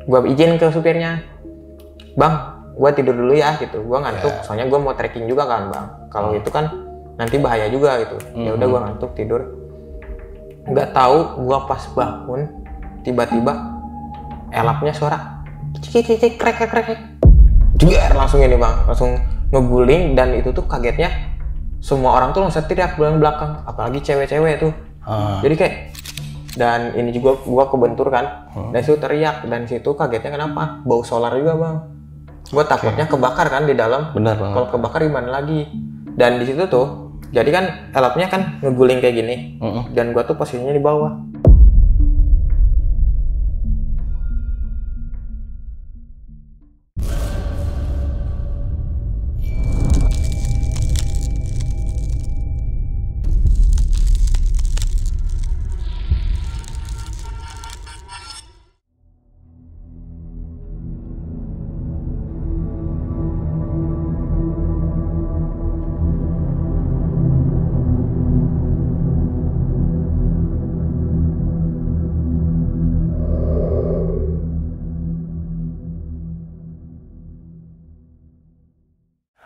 Gue izin ke supirnya, bang, gue tidur dulu ya gitu. Gue ngantuk, soalnya gue mau trekking juga kan bang. Kalau itu kan nanti bahaya juga gitu. Ya udah gue ngantuk tidur. Nggak tahu gue pas bangun tiba-tiba elapnya suara cik krek jeger langsung ini bang, langsung ngeguling. Dan itu tuh kagetnya semua orang tuh langsung teriak belakang, apalagi cewek-cewek tuh. Jadi kayak, dan ini juga gua kebentur kan, dan situ teriak, dan situ kagetnya kenapa? Bau solar juga bang. Gua takutnya kebakar kan di dalam. Benar banget. Kalau kebakar gimana lagi? Dan di situ tuh, jadi kan elapnya kan ngeguling kayak gini, dan gua tuh posisinya di bawah.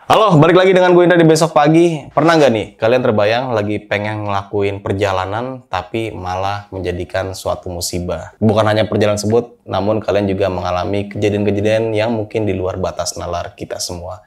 Halo, balik lagi dengan gue Indra di Besok Pagi. Pernah nggak nih, kalian terbayang lagi pengen ngelakuin perjalanan, tapi malah menjadikan suatu musibah? Bukan hanya perjalanan tersebut, namun kalian juga mengalami kejadian-kejadian yang mungkin di luar batas nalar kita semua.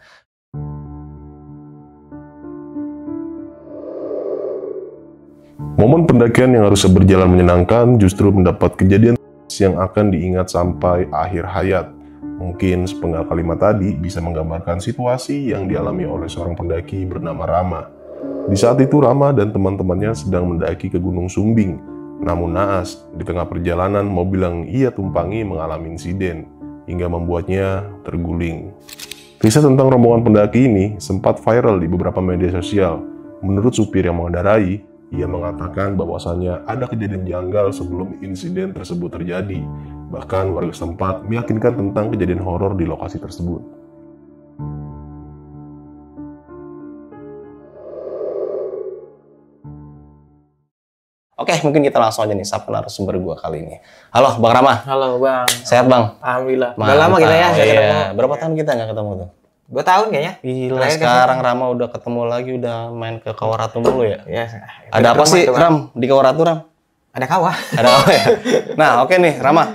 Momen pendakian yang harusnya berjalan menyenangkan justru mendapat kejadian yang akan diingat sampai akhir hayat. Mungkin sepenggal kalimat tadi bisa menggambarkan situasi yang dialami oleh seorang pendaki bernama Rama. Di saat itu Rama dan teman-temannya sedang mendaki ke Gunung Sumbing. Namun naas, di tengah perjalanan mobil yang ia tumpangi mengalami insiden hingga membuatnya terguling. Kisah tentang rombongan pendaki ini sempat viral di beberapa media sosial. Menurut supir yang mengendarai, ia mengatakan bahwasannya ada kejadian janggal sebelum insiden tersebut terjadi. Bahkan warga setempat meyakinkan tentang kejadian horor di lokasi tersebut. Oke, mungkin kita langsung aja nih sapa narasumber gua kali ini. Halo, Bang Rama. Halo bang. Sehat Bang? Alhamdulillah. Udah lama kita ya nggak ketemu. Berapa tahun kita nggak ketemu tuh? 2 tahun kayaknya. Gila, sekarang Rama udah ketemu lagi, udah main ke Kawaratu mulu ya? Ya. Ada apa sih, Ram, di Kawaratu, Ram? Ada kawah. Ada apa ya? Nah, oke nih, Rama.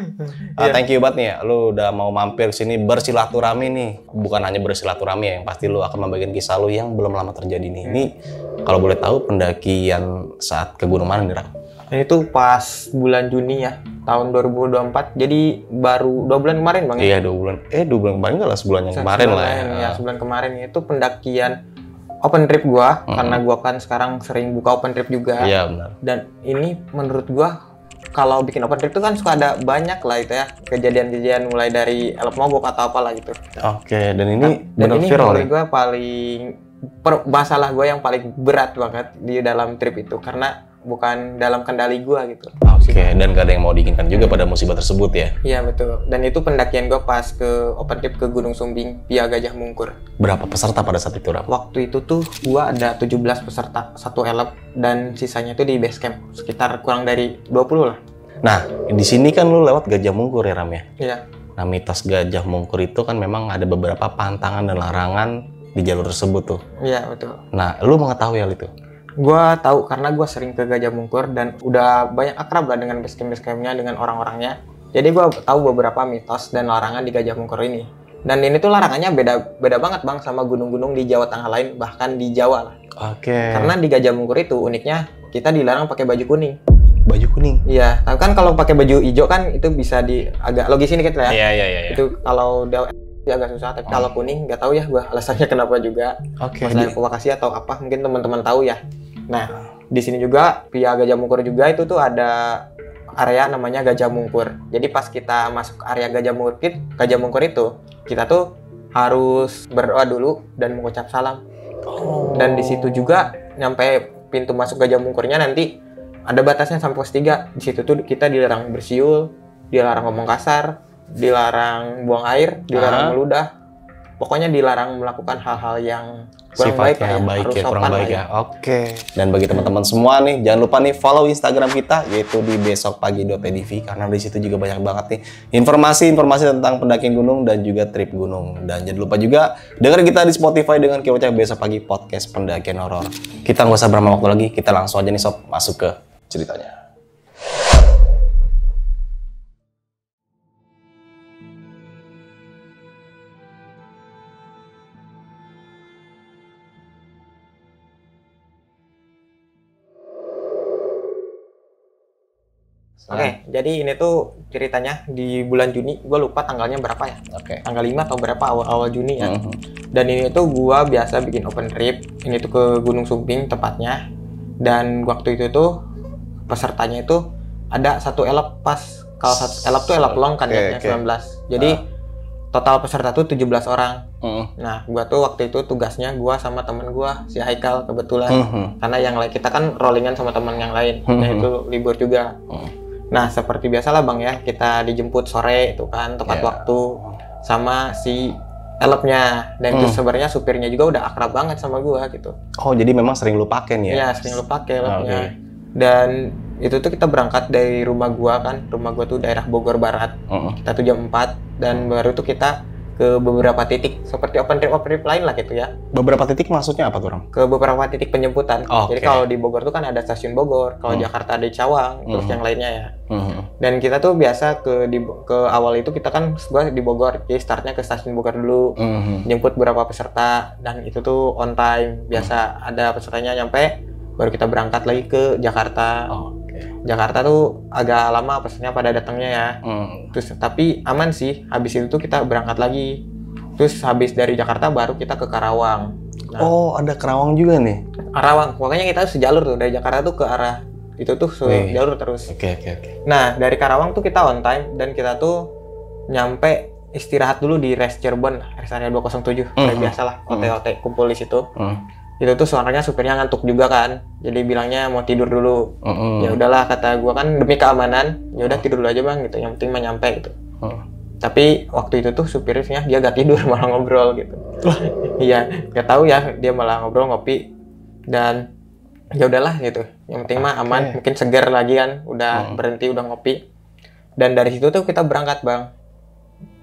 Thank you banget nih ya, lu udah mau mampir sini bersilaturahmi nih. Bukan hanya bersilaturahmi ya, yang pasti lu akan membagikan kisah lu yang belum lama terjadi nih. Ini kalau boleh tahu pendakian saat ke gunung mana nih, Ram? Itu pas bulan Juni ya, tahun 2024. Jadi baru 2 bulan kemarin bang. Iya, 2 bulan. 2 bulan kemarin enggak lah, sebulan yang kemarin lah ya. Ya, sebulan kemarin itu pendakian open trip gua, karena gua kan sekarang sering buka open trip juga. Iya, benar. Dan ini menurut gua, kalau bikin open trip itu kan suka ada banyak lah itu ya, kejadian-kejadian mulai dari elop mogok atau apalah gitu. Oke, dan ini Dan benar ini viral menurut ya? gua paling, masalah gua yang paling berat banget di dalam trip itu, karena bukan dalam kendali gua gitu. Oke, dan gak ada yang mau diinginkan juga pada musibah tersebut ya? Iya betul. Dan itu pendakian gua pas ke open trip ke Gunung Sumbing via Gajah Mungkur. Berapa peserta pada saat itu, Ram? Waktu itu tuh gua ada 17 peserta, 1 elep, dan sisanya itu di base camp, sekitar kurang dari 20 lah. Nah, di sini kan lu lewat Gajah Mungkur ya, Ram ya? Iya. Nah, mitos Gajah Mungkur itu kan memang ada beberapa pantangan dan larangan di jalur tersebut tuh. Iya betul. Nah, lu mengetahui hal itu? Gua tahu karena gua sering ke Gajah Mungkur dan udah banyak akrab lah dengan base camp-nya, dengan orang-orangnya. Jadi gua tahu beberapa mitos dan larangan di Gajah Mungkur ini. Dan ini tuh larangannya beda banget bang sama gunung-gunung di Jawa Tengah lain, bahkan di Jawa lah. Oke. Karena di Gajah Mungkur itu uniknya kita dilarang pakai baju kuning. Baju kuning? Iya, tapi kan kalau pakai baju hijau kan itu bisa agak logis ini kita ya. Iya. Itu kalau agak susah, tapi kalau kuning nggak tahu ya gua alasannya kenapa juga. Oke. Masalah evakuasi atau apa, mungkin teman-teman tahu ya. Nah, di sini juga via Gajah Mungkur juga itu tuh ada area namanya Gajah Mungkur. Jadi pas kita masuk area Gajah Mungkur itu, kita tuh harus berdoa dulu dan mengucap salam. Dan di situ juga nyampe pintu masuk Gajah Mungkurnya nanti ada batasnya sampai pos 3. Di situ tuh kita dilarang bersiul, dilarang ngomong kasar, dilarang buang air, dilarang meludah. pokoknya dilarang melakukan hal-hal yang kurang baik sifatnya baik harus ya, kurang sopan baik lah ya. Oke. Dan bagi teman-teman semua nih, jangan lupa nih follow Instagram kita yaitu di besokpagi.tv karena di situ juga banyak banget nih informasi-informasi tentang pendakian gunung dan juga trip gunung. Dan jangan lupa juga dengerin kita di Spotify dengan keywordnya Besok Pagi Podcast Pendakian Horor. Kita nggak usah berlama waktu lagi, kita langsung aja nih sob masuk ke ceritanya. Oke, jadi ini tuh ceritanya di bulan Juni, gue lupa tanggalnya berapa ya. Oke. Tanggal 5 atau berapa awal-awal Juni ya. Dan ini tuh gue biasa bikin open trip, ini tuh ke Gunung Sumbing tepatnya. Dan waktu itu tuh pesertanya itu ada satu elop pas, kalau satu elop tuh elop long kan ya, 19. Jadi total peserta tuh 17 orang. Nah, gue tuh waktu itu tugasnya gue sama temen gue, si Haikal kebetulan. Karena yang lain, kita kan rollingan sama temen yang lain, dan itu libur juga. Nah, seperti biasalah Bang ya, kita dijemput sore itu kan, tepat waktu sama si elopnya. Dan itu sebenarnya supirnya juga udah akrab banget sama gua gitu. Oh, jadi memang sering lu pakai nih ya? Iya, sering lu pakai elopnya. Dan itu tuh kita berangkat dari rumah gua kan, rumah gua tuh daerah Bogor Barat. Kita tuh jam 4 dan baru tuh kita ke beberapa titik seperti open trip lain lah gitu ya. Beberapa titik maksudnya apa tuh, Ram? Ke beberapa titik penjemputan. Jadi kalau di Bogor tuh kan ada stasiun Bogor, kalau Jakarta ada di Cawang, terus yang lainnya ya. Dan kita tuh biasa ke awal itu kita kan gua di Bogor, jadi startnya ke stasiun Bogor dulu, jemput beberapa peserta dan itu tuh on time. Biasa ada pesertanya nyampe, baru kita berangkat lagi ke Jakarta. Jakarta tuh agak lama pesertanya pada datangnya ya. Terus tapi aman sih. Habis itu tuh kita berangkat lagi. Terus habis dari Jakarta baru kita ke Karawang. Nah, oh, ada Karawang juga nih. Karawang. Pokoknya kita sejalur tuh dari Jakarta tuh ke arah itu tuh sejalur terus. Oke. Nah, dari Karawang tuh kita on time dan kita tuh nyampe istirahat dulu di Rest Cirebon, rest area 207. Kayak biasalah, OT-OT kumpul di situ. Itu tuh suaranya supirnya ngantuk juga kan, jadi bilangnya mau tidur dulu. Ya udahlah kata gua kan demi keamanan, ya udah tidur dulu aja Bang gitu, yang penting mah nyampe gitu. Tapi waktu itu tuh supirnya dia gak tidur malah ngobrol gitu. Iya, gak tahu ya, dia malah ngobrol ngopi dan ya udahlah gitu, yang penting mah aman, mungkin segar lagi kan, udah berhenti udah ngopi. Dan dari situ tuh kita berangkat Bang.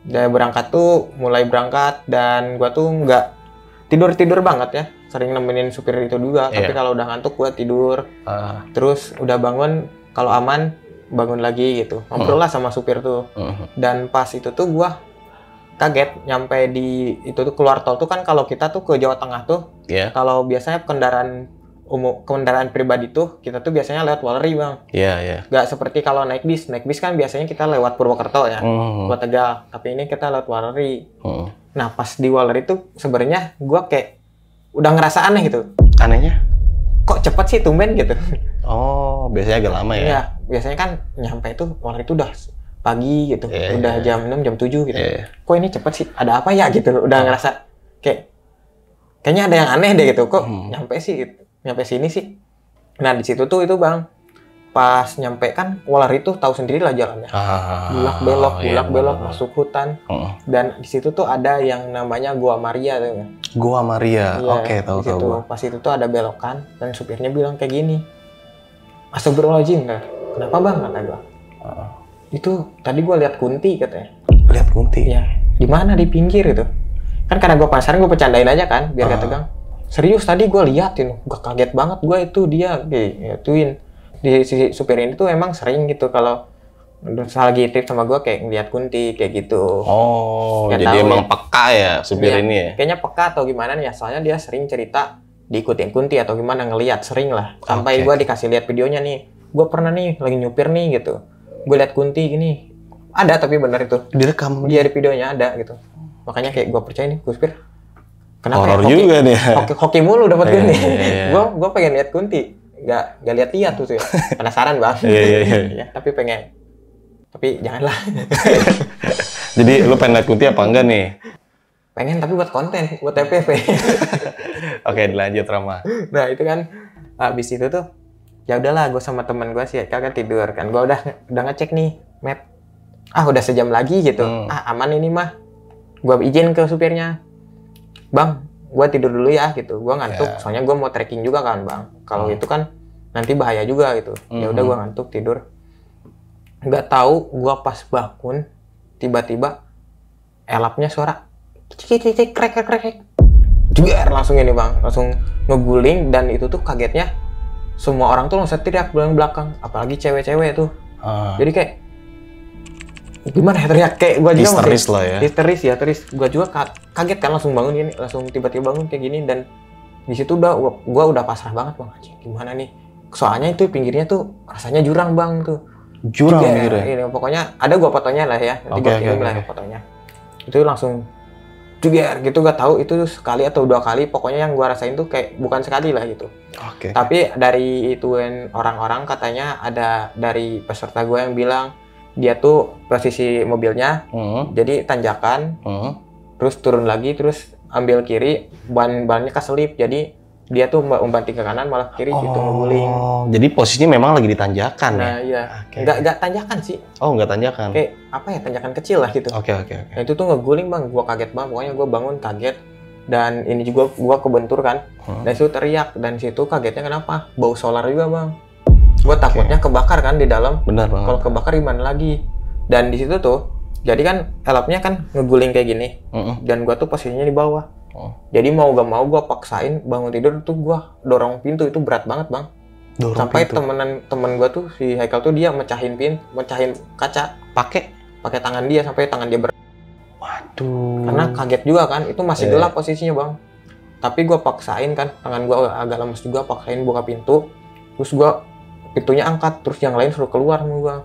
Dan berangkat tuh mulai berangkat dan gua tuh nggak tidur banget ya, sering nemenin supir itu juga. Tapi kalau udah ngantuk gua tidur. Terus udah bangun, kalau aman bangun lagi gitu. Ngobrol lah sama supir tuh. Dan pas itu tuh gua kaget nyampe di itu tuh keluar tol tuh kan, kalau kita tuh ke Jawa Tengah tuh, kalau biasanya kendaraan pribadi tuh kita tuh biasanya lewat Walleri Bang. Gak seperti kalau naik bis kan biasanya kita lewat Purwokerto ya, buat Tegal. Tapi ini kita lewat Walleri. Nah pas di Walleri tuh sebenarnya gua kayak udah ngerasa aneh gitu. Anehnya? Kok cepet sih tumben gitu. Oh, biasanya agak lama ya? Iya, biasanya kan nyampe itu Walleri itu udah pagi gitu, udah jam 6, jam 7 gitu. Kok ini cepet sih? Ada apa ya gitu? Udah ngerasa kayaknya ada yang aneh deh gitu. Kok nyampe sih gitu. Nyampe sini sih. Nah, di situ tuh itu Bang. Pas nyampe kan Walleri tuh tahu sendiri lah jalannya. Bulak belok masuk hutan. Dan di situ tuh ada yang namanya Gua Maria tuh. Gua Maria. Oke, tahu gua. Pas itu tuh ada belokan dan supirnya bilang kayak gini. Astagfirullahaladzim, kenapa Bang kata gua. Itu tadi gua lihat kunti katanya. Lihat kunti? Iya. Di mana? Di pinggir itu. Kan karena gua penasaran, gua bercandain aja kan biar gak tegang. Serius tadi gue liatin, gue kaget banget gue itu dia gituin. Di si supir ini tuh emang sering gitu kalau lagi trip sama gue kayak ngeliat kunti kayak gitu. Oh, jadi emang peka ya supir ini ya? Kayaknya peka atau gimana nih ya, soalnya dia sering cerita diikutin kunti atau gimana, ngeliat sering lah. Sampai gue dikasih lihat videonya nih, gue pernah nih lagi nyupir nih gitu, gue liat kunti gini. Ada tapi bener itu. Direkam? Dia di videonya ada gitu. Makanya kayak gue percaya nih, gue supir. Kenapa horor juga nih. Hoki mulu dapat kunti. Gue pengen lihat kunti, nggak lihat tuh sih. Penasaran Bang. Iya. Tapi pengen. Tapi janganlah. Jadi lu pengen lihat kunti apa enggak nih? Pengen tapi buat konten, buat TPV. Oke, dilanjut Rama. Nah itu kan habis itu tuh ya udahlah, gue sama teman gue sih kan tidur kan. Gue udah ngecek nih map. Udah sejam lagi gitu. Aman ini mah. Gue izin ke supirnya. bang gue tidur dulu ya gitu, gue ngantuk soalnya gue mau trekking juga kan bang, kalau itu kan nanti bahaya juga gitu. Ya udah gue ngantuk tidur, nggak tahu gue pas bangun tiba-tiba elapnya suara cik krek juga langsung ini bang, langsung ngeguling. Dan itu tuh kagetnya semua orang tuh langsung teriak belakang, apalagi cewek-cewek tuh. Jadi kayak gimana ya, teriak kayak gue juga histeris lah ya. Histeris. Gue juga kaget kan, langsung bangun gini, langsung tiba-tiba bangun kayak gini. Dan di situ gue udah pasrah banget bang, gimana nih, soalnya itu pinggirnya tuh rasanya jurang bang tuh. Jurang gitu ya? Ini pokoknya ada gue fotonya lah ya, nanti gue kirim lah fotonya. Itu langsung juga gitu, gak tahu itu sekali atau 2 kali, pokoknya yang gue rasain tuh kayak bukan sekali lah gitu. Tapi dari ituin orang-orang katanya ada dari peserta gue yang bilang dia tuh posisi mobilnya jadi tanjakan, terus turun lagi, terus ambil kiri, ban-bannya keselip, jadi dia tuh membanting ke kanan malah kiri gitu ngeguling. Jadi posisinya memang lagi di tanjakan ya? Nah iya, nggak tanjakan sih. Oh nggak tanjakan? Kayak apa ya, tanjakan kecil lah gitu. Oke. Nah itu tuh ngeguling bang, gua kaget banget, pokoknya gua bangun kaget. Dan ini juga gua kebentur kan, dan situ teriak, dan situ kagetnya kenapa? Bau solar juga bang. Gua takutnya kebakar kan di dalam. Benar banget. Kalau kebakar gimana lagi? Dan di situ tuh, jadi kan elapnya kan ngeguling kayak gini, dan gua tuh posisinya di bawah. Jadi mau gak mau gue paksain bangun tidur tuh, gue dorong pintu, itu berat banget bang. Sampai temen gue tuh si Haikal tuh dia mecahin kaca pakai tangan dia, sampai tangan dia berat. Waduh. Karena kaget juga kan, itu masih gelap posisinya bang. Tapi gue paksain kan, tangan gue agak lemes juga, paksain buka pintu, terus gue pintunya angkat, terus yang lain suruh keluar sama gue.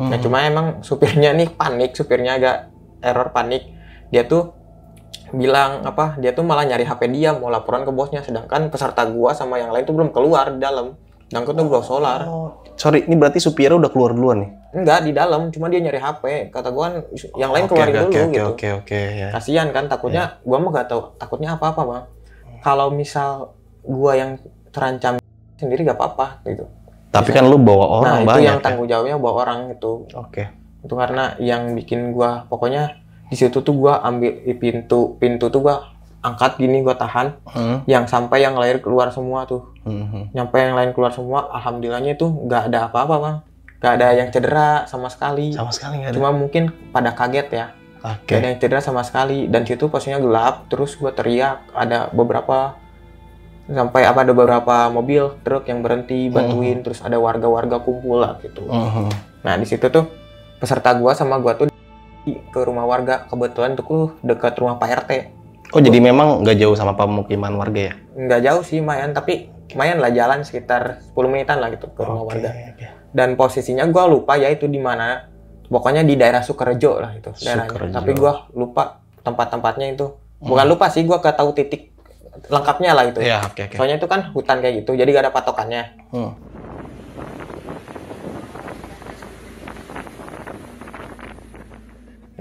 Nah cuma emang supirnya nih panik, supirnya agak error panik. Dia tuh bilang apa, dia tuh malah nyari HP dia mau laporan ke bosnya, sedangkan peserta gua sama yang lain tuh belum keluar di dalam. Dan tuh bawa solar. Sorry, ini berarti supirnya udah keluar duluan nih? Enggak, di dalam, cuma dia nyari HP. Kata gua kan yang lain keluarin dulu gitu. Oke. Ya. Kasian kan, takutnya gua mah gak tahu takutnya apa-apa bang. Kalau misal gua yang terancam sendiri gak apa-apa gitu. Tapi kan lu bawa orang nah, banyak. Itu yang tanggung jawabnya bawa orang itu. Itu karena yang bikin gua pokoknya di situ tuh gua ambil pintu tuh gua angkat gini, gua tahan, yang sampai yang lain keluar semua tuh. Nyampe yang lain keluar semua, alhamdulillahnya itu nggak ada apa-apa bang, nggak ada yang cedera sama sekali. Nggak ada. Cuma mungkin pada kaget ya. Nggak ada yang cedera sama sekali. Dan situ posisinya gelap, terus gua teriak, ada beberapa mobil truk yang berhenti bantuin, terus ada warga-warga kumpul lah gitu. Nah di situ tuh peserta gua sama gua tuh ke rumah warga, kebetulan tuh dekat rumah Pak RT. Oh jadi memang nggak jauh sama pemukiman warga ya? Nggak jauh sih, lumayan, tapi lumayan lah, jalan sekitar 10 menitan lah gitu ke rumah warga. Dan posisinya gue lupa ya itu di mana, pokoknya di daerah Sukorejo lah itu daerahnya. Tapi gue lupa tempat-tempatnya itu. Bukan lupa sih, gue gak tahu titik lengkapnya lah itu. Soalnya itu kan hutan kayak gitu, jadi gak ada patokannya.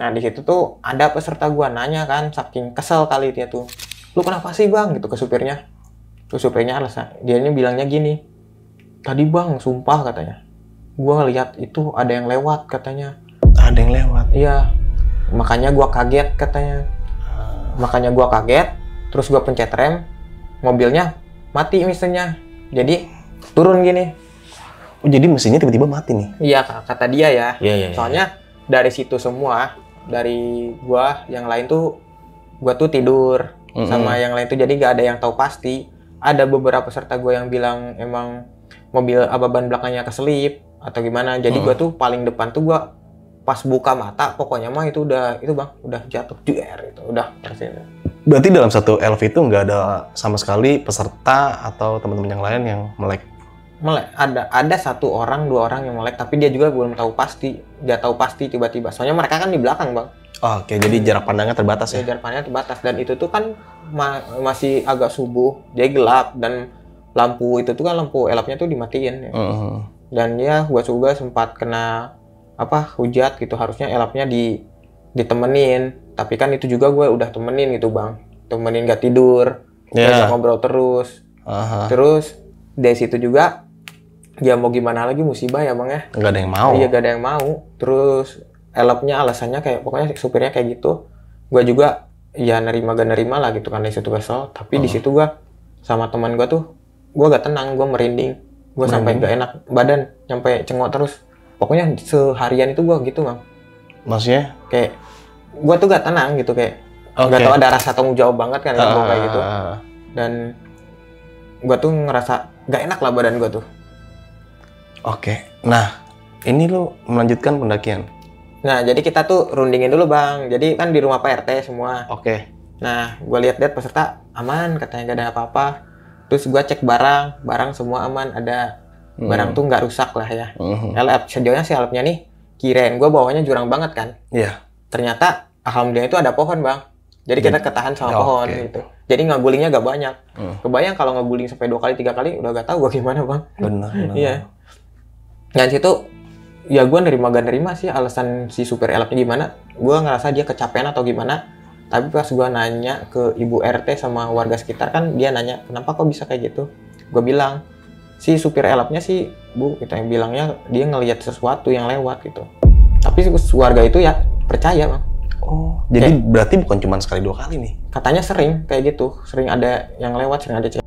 Nah di situ tuh ada peserta gua nanya kan, saking kesel kali dia tuh, lu kenapa sih bang gitu ke supirnya. Terus supirnya alasan, dia ini bilangnya gini, tadi bang sumpah katanya, gua ngeliat itu ada yang lewat katanya. Ada yang lewat? Iya, makanya gua kaget katanya. Makanya gua kaget, terus gua pencet rem, mobilnya mati mesinnya, jadi turun gini. Oh jadi mesinnya tiba-tiba mati nih? Iya kata dia ya. Soalnya dari situ semua, dari gua yang lain tuh, gua tuh tidur sama yang lain tuh, jadi gak ada yang tahu pasti. Ada beberapa peserta gua yang bilang emang mobil ban belakangnya keselip atau gimana. Jadi gua tuh paling depan tuh, gua pas buka mata pokoknya mah itu udah jatuh itu udah pasti. Berarti dalam satu LV itu nggak ada sama sekali peserta atau teman-teman yang lain yang melek? Ada 1 orang 2 orang yang melek, tapi dia juga belum tahu pasti, nggak tahu pasti tiba-tiba. Soalnya mereka kan di belakang bang. Oke, jadi jarak pandangnya terbatas ya? Jarak pandangnya terbatas, dan itu tuh kan masih agak subuh, jadi gelap, dan lampu itu tuh kan lampu elapnya tuh dimatiin ya. Dan ya gua juga sempat kena hujat gitu, harusnya elapnya ditemenin, tapi kan itu juga gue udah temenin gitu bang, temenin gak tidur, ngobrol terus. Terus dari situ juga ya mau gimana lagi, musibah ya bang ya. Nggak ada yang mau. Iya gak ada yang mau. Terus elapnya alasannya kayak, pokoknya supirnya kayak gitu. Gue juga ya nerima gak nerima lah gitu kan, di situ kesel. Tapi di situ gue sama teman gue tuh, gue gak tenang, gue merinding, gue sampai gak enak badan, sampai cengok terus. Pokoknya seharian itu gue gitu bang. Maksudnya? Kayak gue tuh gak tenang gitu, kayak gak tau ada rasa tanggung jawab banget kan gue kayak gitu. Dan gue tuh ngerasa gak enak lah badan gue tuh. Oke, nah ini lu melanjutkan pendakian. Nah, jadi kita tuh rundingin dulu bang. Jadi kan di rumah Pak RT semua. Oke. Nah, gue lihat peserta aman, katanya gak ada apa-apa. Terus gue cek barang semua aman, ada barang tuh nggak rusak lah ya. Sejauhnya sih helpnya nih, kirain gue bawanya jurang banget kan. Iya. Ternyata alhamdulillah itu ada pohon bang. Jadi kita ketahan sama pohon gitu. Jadi ngagulingnya gak banyak. Kebayang kalau ngaguling sampai 2 kali 3 kali, udah gak tahu gue gimana bang. Benar. Iya. Dan situ ya gue nerima gak nerima sih alasan si supir elapnya gimana. Gue ngerasa dia kecapean atau gimana. Tapi pas gue nanya ke ibu RT sama warga sekitar kan, dia nanya kenapa kok bisa kayak gitu. Gue bilang si supir elapnya sih bu, kita yang bilangnya dia ngelihat sesuatu yang lewat gitu. Tapi warga itu ya percaya bang. Oh, jadi berarti bukan cuma sekali 2 kali nih? Katanya sering kayak gitu, sering ada yang lewat, sering ada cewek.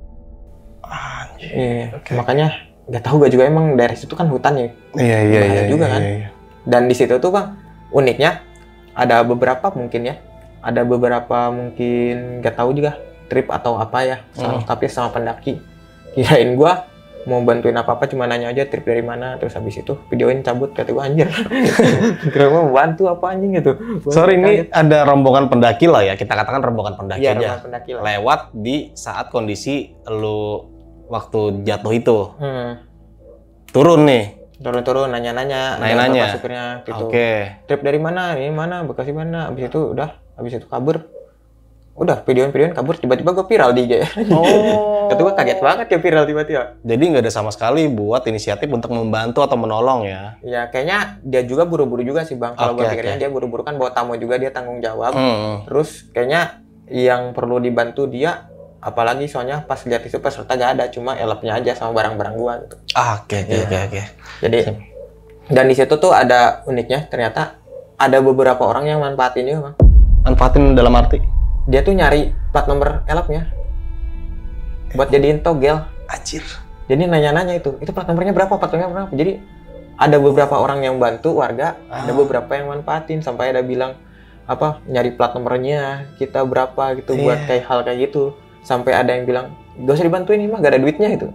Iya, makanya nggak tahu gue juga, emang daerah situ kan hutan ya. Iya juga kan. Dan di situ tuh bang, uniknya ada beberapa mungkin nggak tahu juga trip atau apa ya, tapi sama pendaki. Kirain gue mau bantuin apa-apa, cuma nanya aja trip dari mana, terus habis itu videoin cabut, kata gue anjir. Kira mau bantu apa anjing gitu. Sorry, ini ada rombongan pendaki lah ya, kita katakan rombongan pendaki ya, aja. Pendaki lah. Lewat di saat kondisi lu waktu jatuh itu. Turun nih. Turun nanya-nanya. Nanya-nanya. Supirnya gitu. Oke. Trip dari mana? Ini mana? Bekasi mana? Habis itu kabur. Udah videoin kabur, tiba-tiba gue viral di IG. Oh. Kata gue kaget banget ya viral tiba-tiba. Jadi nggak ada sama sekali buat inisiatif untuk membantu atau menolong ya? Ya kayaknya dia juga buru-buru juga sih bang. Kalau gue pikirnya dia buru-buru kan bawa tamu juga, dia tanggung jawab. Terus kayaknya yang perlu dibantu dia, apalagi soalnya pas lihat itu peserta gak ada, cuma elapnya aja sama barang-barang gua gitu. Oke. Jadi dan di situ tuh ada uniknya, ternyata ada beberapa orang yang manfaatin juga bang. Manfaatin dalam arti? Dia tuh nyari plat nomor elapnya buat jadiin togel. Anjir. Jadi nanya-nanya itu plat nomornya berapa, Jadi ada beberapa orang yang bantu warga, ada beberapa yang manfaatin, sampai ada bilang apa nyari plat nomornya kita berapa gitu buat kayak hal kayak gitu. Sampai ada yang bilang gak usah dibantuin, ini mah gak ada duitnya itu.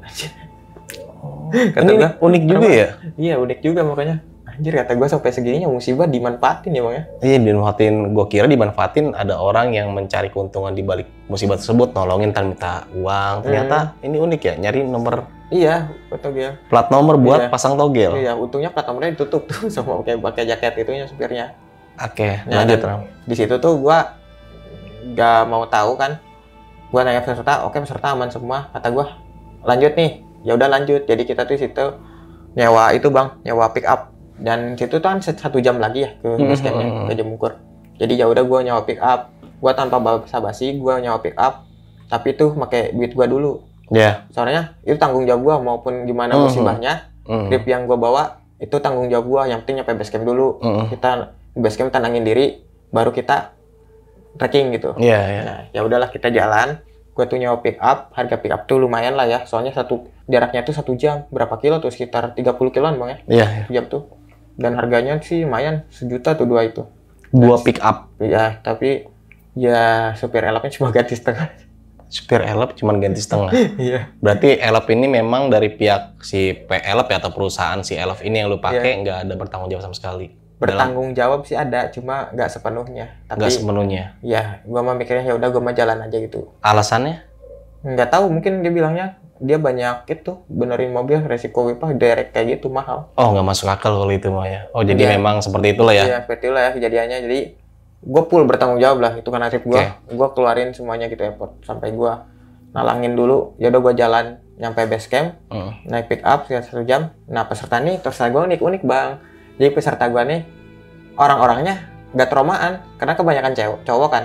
Kata ini unik juga ya? Iya unik juga, makanya anjir kata gue sampai segininya musibah dimanfaatin ya bang ya. Iya dimanfaatin, gue kira dimanfaatin ada orang yang mencari keuntungan di balik musibah tersebut, nolongin tanpa minta uang. Ternyata ini unik ya, nyari nomor. Iya, togel. Plat nomor buat pasang togel. Iya, untungnya plat nomornya ditutup tuh sama pakai jaket itunya supirnya. Oke, lanjut Ram. Di situ tuh gue gak mau tahu kan. Gue nanya peserta, oke peserta aman semua, kata gue lanjut nih. Ya udah lanjut. Jadi kita tuh situ nyewa itu bang, nyewa pick up. Dan situ tuh kan 1 jam lagi ya ke base campnya, ke Jemukur. Jadi ya udah gue nyewa pick up. Gue tanpa basa-basi gue nyewa pick up. Tapi tuh pakai duit gue dulu. Soalnya itu tanggung jawab gue, maupun gimana musibahnya. Trip yang gue bawa itu tanggung jawab gue. Yang penting nyampe base camp dulu. Kita base camp tenangin diri, baru kita trekking gitu. Nah, ya udahlah kita jalan. Gue tuh nyewa pick up, harga pick up tuh lumayan lah ya. Soalnya jaraknya tuh 1 jam, berapa kilo tuh, sekitar 30 kiloan bang ya. Jam tuh. Dan harganya sih lumayan, 1 juta tuh 2 itu. 2 pick up. Iya, tapi ya supir elapnya cuma ganti setengah. Supir elap cuma ganti setengah. Iya. Berarti elap ini memang dari pihak si elap ya, atau perusahaan si elap ini yang lu pakai nggak ada bertanggung jawab sama sekali. Bertanggung jawab sih ada, cuma nggak sepenuhnya. Nggak sepenuhnya. Ya, gua mah mikirnya ya udah gua mah jalan aja gitu. Alasannya? Nggak tahu, mungkin dia bilangnya dia banyak itu benerin mobil, resiko WIPA direct kayak gitu mahal. Oh, nggak masuk akal kalau itu mah ya. Oh, jadi memang seperti itulah ya. Iya, seperti itulah ya kejadiannya. Jadi gue full bertanggung jawab lah, itu kan nasib gue. Gue keluarin semuanya gitu airport, sampai gue nalangin dulu. Ya udah gue jalan nyampe base camp, naik pick up sekitar 1 jam. Nah peserta nih, peserta gue unik bang. Jadi peserta gue nih orang-orangnya nggak traumaan, karena kebanyakan cowok kan.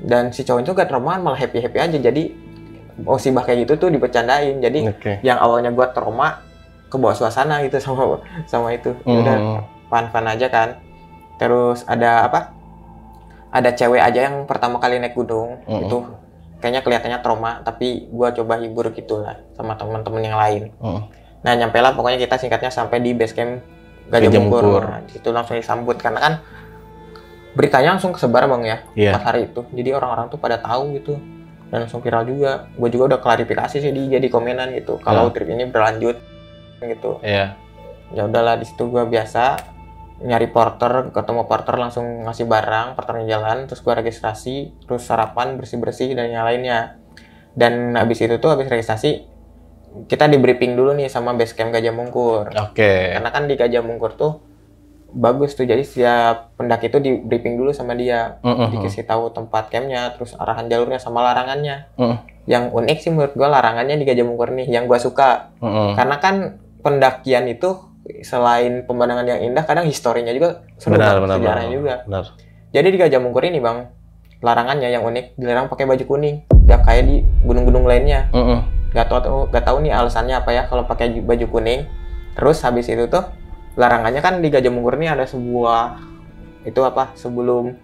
Dan si cowok itu gak traumaan, malah happy aja. Jadi musibah kayak gitu tuh dibercandain. Jadi yang awalnya gue trauma ke bawah suasana gitu sama itu. Udah fun aja kan. Terus ada apa? ada cewek aja yang pertama kali naik gunung itu kayaknya kelihatannya trauma, tapi gua coba hibur gitulah sama teman-teman yang lain. Nah, nyampe lah pokoknya kita singkatnya sampai di base camp Gajah Mungkur. Nah, di situ langsung disambut karena kan beritanya langsung kesebar Bang ya pas hari itu. Jadi orang-orang tuh pada tahu gitu dan langsung viral juga. Gue juga udah klarifikasi sih di komenan gitu kalau trip ini berlanjut gitu. Ya udahlah, di situ gue biasa nyari porter, ketemu porter langsung ngasih barang, porternya jalan, terus gue registrasi, terus sarapan, bersih-bersih dan yang lainnya. Dan habis itu tuh habis registrasi kita di briefing dulu nih sama base camp Gajah Mungkur. Karena kan di Gajah Mungkur tuh bagus tuh, jadi setiap pendaki itu di briefing dulu sama dia, dikasih tahu tempat campnya, terus arahan jalurnya sama larangannya. Yang unik sih menurut gue larangannya di Gajah Mungkur nih, yang gue suka. Karena kan pendakian itu selain pemandangan yang indah, kadang historinya juga seru, sejarahnya juga. Jadi di Gajah Mungkur ini Bang, larangannya yang unik, dilarang pakai baju kuning, gak kayak di gunung-gunung lainnya. Gak tahu nih alasannya apa ya kalau pakai baju kuning. Terus habis itu tuh larangannya kan di Gajah Mungkur ini ada sebuah itu apa, sebelum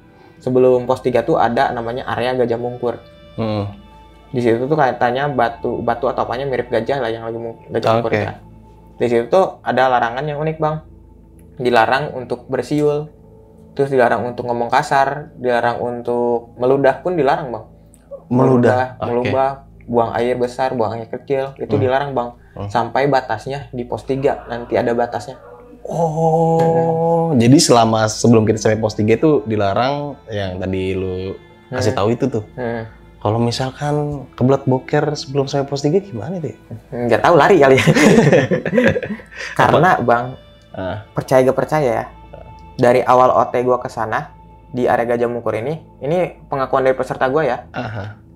pos 3 tuh ada namanya area Gajah Mungkur. Di situ tuh katanya batu atau apanya mirip gajah lah yang lagi Gajah Mungkur kan. Di situ tuh ada larangan yang unik Bang. Dilarang untuk bersiul, terus dilarang untuk ngomong kasar, dilarang untuk meludah pun dilarang Bang. Meludah, buang air besar, buang air kecil, itu dilarang Bang. Sampai batasnya di pos 3 nanti ada batasnya. Jadi sebelum kita sampai pos 3 itu dilarang yang tadi lu kasih tahu itu tuh. Kalau misalkan kebelat boker sebelum sampai pos 3 gimana deh? Nggak tahu, lari kali ya. Karena Bang, percaya gak percaya ya, dari awal OT gua ke sana di area Gajah Mungkur ini pengakuan dari peserta gua ya.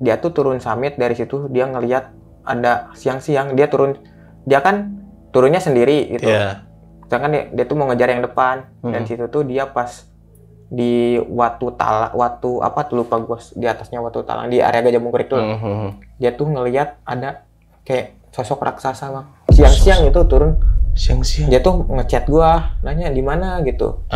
Dia tuh turun summit, dari situ dia ngelihat ada siang-siang dia kan turunnya sendiri gitu. Sedangkan dia tuh mau ngejar yang depan, dan situ tuh dia pas di watu apa tuh lupa gue, di atasnya Watu Talang di area Gajah Mungkur itu dia tuh ngelihat ada kayak sosok raksasa Bang, siang-siang itu turun. Dia tuh ngechat gua nanya di mana gitu.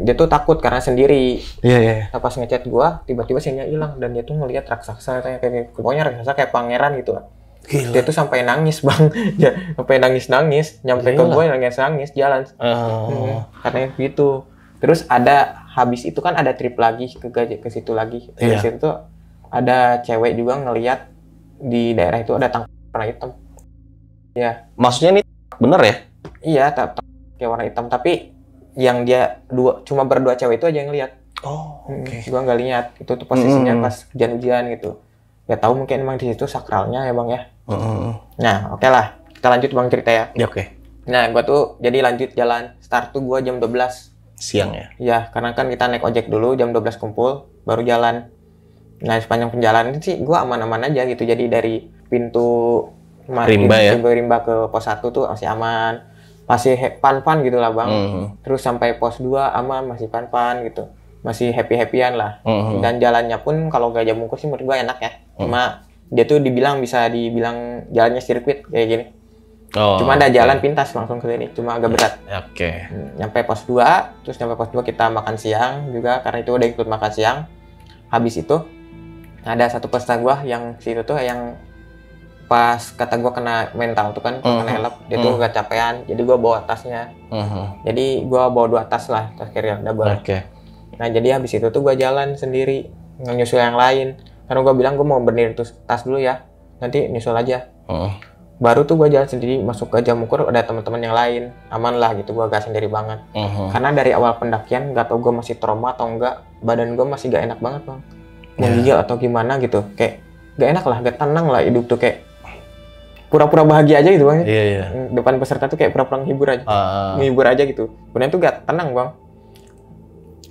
Dia tuh takut karena sendiri. Nah, pas ngechat gua tiba-tiba sinyal hilang dan dia tuh ngelihat raksasa kayak pokoknya raksasa kayak pangeran gitu lah. Dia tuh sampai nangis Bang. Sampai nangis nyampe ke gua nangis jalan. Karena gitu. Terus habis itu kan ada trip lagi ke situ lagi. Di situ tuh ada cewek juga ngelihat di daerah itu ada tangkap warna hitam. Maksudnya ini bener ya? Iya, kayak warna hitam, tapi yang dia cuma berdua cewek itu aja yang lihat. Gua nggak lihat. Itu tuh posisinya pas hujan-hujan gitu. Gak tahu, mungkin emang di situ sakralnya ya Bang ya. Nah, oke lah. Kita lanjut Bang cerita ya. Nah, gua tuh jadi lanjut jalan. Start tuh gua jam 12 siang ya? Iya, karena kan kita naik ojek dulu, jam 12 kumpul, baru jalan. Nah, sepanjang perjalanan sih gue aman-aman aja gitu. Jadi dari pintu Rimba ke pos 1 tuh masih aman. Masih fun-fun gitu lah Bang. Terus sampai pos 2 aman, masih fun-fun gitu. Masih happy-happyan lah. Dan jalannya pun kalau Gajah Mungkur sih menurut gue enak ya. Cuma dia tuh bisa dibilang jalannya sirkuit kayak gini. Cuma ada jalan pintas langsung ke sini, cuma agak berat. Nyampe pos 2, terus nyampe pos 2 kita makan siang juga, karena itu udah ikut makan siang. Habis itu ada satu peserta gua yang situ tuh yang pas kata gua kena mental tuh kan, kena help, dia tuh gak capean, jadi gua bawa tasnya. Jadi gua bawa 2 tas lah, tas carrier double. Nah jadi habis itu tuh gua jalan sendiri, nyusul yang lain. Karena gua bilang gua mau benerin tuh tas dulu ya, nanti nyusul aja. Baru tuh gue jalan sendiri masuk ke Gajah Mungkur, ada teman-teman yang lain, aman lah gitu, gue gak sendiri banget. Karena dari awal pendakian gak tau gue masih trauma atau enggak, badan gue masih gak enak banget Bang, menggigil atau gimana gitu, kayak gak enak lah, gak tenang lah hidup tuh, kayak pura-pura bahagia aja gitu Bang. Depan peserta tuh kayak pura-pura menghibur aja gitu, bener tuh gak tenang Bang.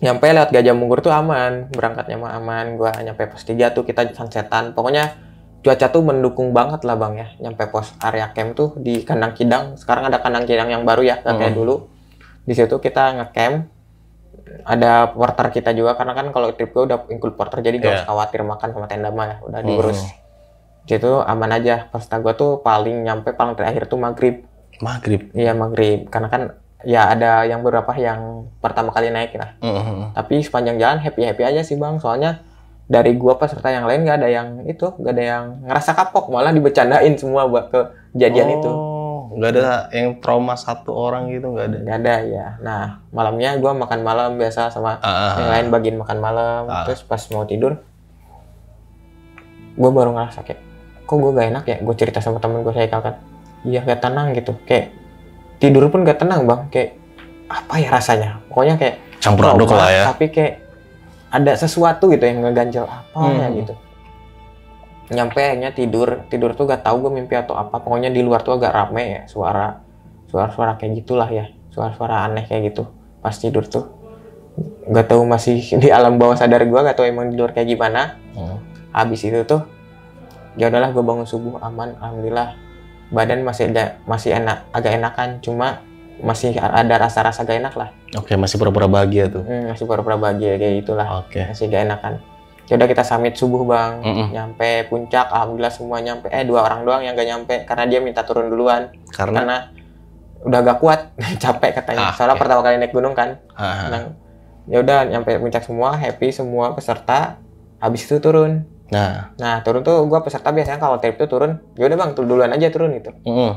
Nyampe lewat Gajah Mungkur tuh aman, berangkatnya mah aman, gue nyampe pos 3 tuh kita sunsetan, pokoknya cuaca tuh mendukung banget lah Bang ya. Nyampe pos area camp tuh di Kandang Kidang. Sekarang ada Kandang Kidang yang baru ya, kayak dulu. Di situ kita ngecamp. Ada porter kita juga, karena kan kalau trip gue udah include porter, jadi gak usah khawatir makan sama tenda mah ya, udah diurus. Di situ aman aja. Peserta gue tuh paling terakhir tuh maghrib. Iya maghrib, karena kan ya ada yang beberapa yang pertama kali naik lah. Tapi sepanjang jalan happy aja sih bang, soalnya dari gua peserta yang lain nggak ada yang ngerasa kapok, malah dibecandain semua buat kejadian itu. Nggak ada yang trauma satu orang gitu, nggak ada? Nggak ada ya. Nah malamnya gua makan malam biasa sama yang lain bagiin makan malam. Terus pas mau tidur, gua baru ngerasa kayak, kok gua gak enak ya. Gua cerita sama temen gua Haikal kan, iya gak tenang gitu, kayak tidur pun gak tenang bang, kayak apa ya rasanya, pokoknya kayak campur aduk lah ya. Tapi kayak ada sesuatu gitu yang ngeganjel apa ya gitu. Nyampe akhirnya tidur tuh gak tahu gue mimpi atau apa, pokoknya di luar tuh agak rame ya, suara kayak gitulah ya, suara aneh kayak gitu. Pas tidur tuh gak tahu, masih di alam bawah sadar gue, gak tahu emang di luar kayak gimana. Habis itu tuh ya udahlah, gue bangun subuh aman, alhamdulillah. Badan masih enak, agak enakan, cuma masih ada rasa-rasa gak enak lah. Oke, masih pura-pura bahagia tuh. Masih pura-pura bahagia kayak gitulah. Oke. Masih gak enakan. Ya udah kita summit subuh bang, nyampe puncak, alhamdulillah semua nyampe. 2 orang doang yang gak nyampe karena dia minta turun duluan. Karena udah gak kuat, capek katanya. Soalnya pertama kali naik gunung kan. Ya udah nyampe puncak semua, happy semua peserta. Habis itu turun. Nah turun tuh gue peserta biasanya kalau trip tuh turun, ya udah bang, duluan aja turun gitu.